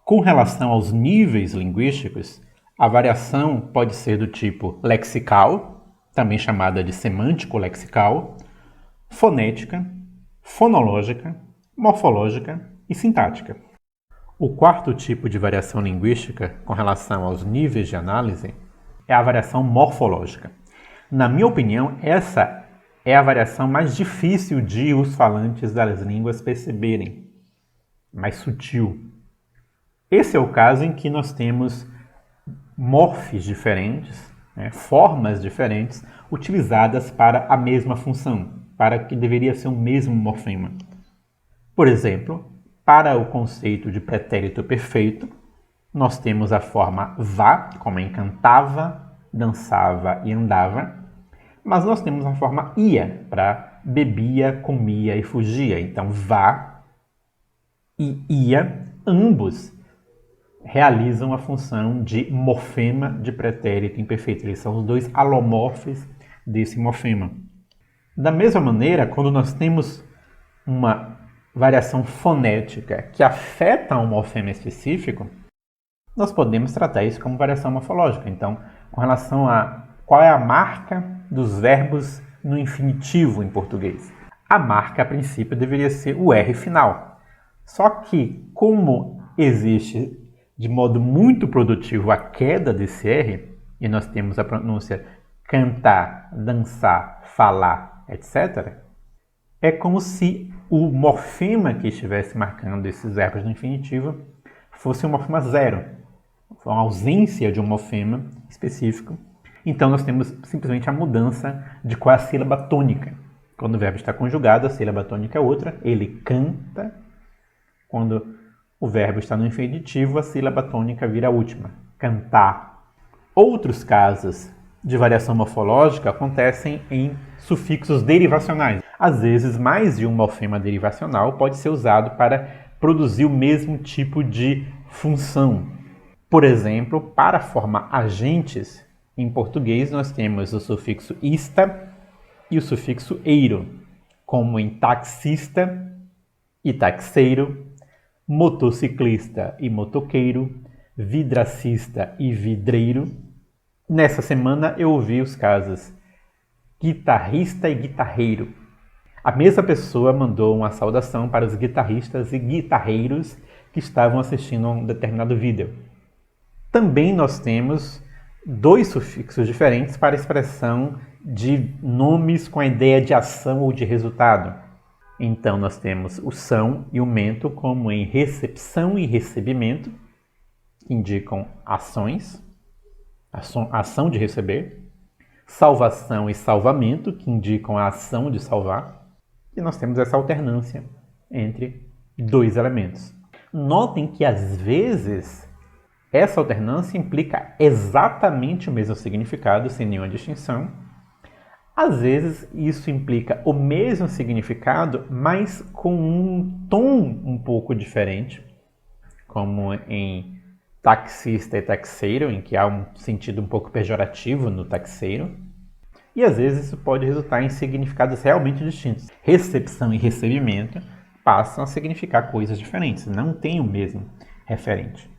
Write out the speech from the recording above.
Com relação aos níveis linguísticos, a variação pode ser do tipo lexical, também chamada de semântico-lexical, fonética, fonológica, morfológica e sintática. O quarto tipo de variação linguística com relação aos níveis de análise é a variação morfológica. Na minha opinião, essa é a variação mais difícil de os falantes das línguas perceberem, mais sutil. Esse é o caso em que nós temos morfes diferentes, formas diferentes, utilizadas para a mesma função, para que deveria ser o mesmo morfema. Por exemplo, para o conceito de pretérito perfeito, nós temos a forma vá, como em cantava, dançava e andava, mas nós temos a forma ia, para bebia, comia e fugia. Então, vá e ia, ambos realizam a função de morfema de pretérito imperfeito. Eles são os dois alomorfes desse morfema. Da mesma maneira, quando nós temos uma variação fonética que afeta um morfema específico, nós podemos tratar isso como variação morfológica. Então, com relação a qual é a marca dos verbos no infinitivo em português. A marca, a princípio, deveria ser o R final. Só que, como existe de modo muito produtivo a queda desse R, e nós temos a pronúncia cantar, dançar, falar, etc., é como se o morfema que estivesse marcando esses verbos no infinitivo fosse um morfema zero, uma ausência de um morfema específico. Então nós temos simplesmente a mudança de qual é a sílaba tônica. Quando o verbo está conjugado, a sílaba tônica é outra, ele canta. Quando o verbo está no infinitivo, a sílaba tônica vira a última, cantar. Outros casos de variação morfológica acontecem em sufixos derivacionais. Às vezes, mais de um morfema derivacional pode ser usado para produzir o mesmo tipo de função. Por exemplo, para a forma agentes, em português nós temos o sufixo ista e o sufixo eiro, como em taxista e taxeiro, motociclista e motoqueiro, vidracista e vidreiro. Nessa semana eu ouvi os casos guitarrista e guitarreiro. A mesma pessoa mandou uma saudação para os guitarristas e guitarreiros que estavam assistindo a um determinado vídeo. Também nós temos dois sufixos diferentes para a expressão de nomes com a ideia de ação ou de resultado. Então nós temos o são e o mento como em recepção e recebimento, que indicam ações, ação de receber, salvação e salvamento, que indicam a ação de salvar, e nós temos essa alternância entre dois elementos. Notem que às vezes essa alternância implica exatamente o mesmo significado, sem nenhuma distinção. Às vezes isso implica o mesmo significado, mas com um tom um pouco diferente, como em taxista e taxeiro, em que há um sentido um pouco pejorativo no taxeiro. E às vezes isso pode resultar em significados realmente distintos. Recepção e recebimento passam a significar coisas diferentes, não têm o mesmo referente.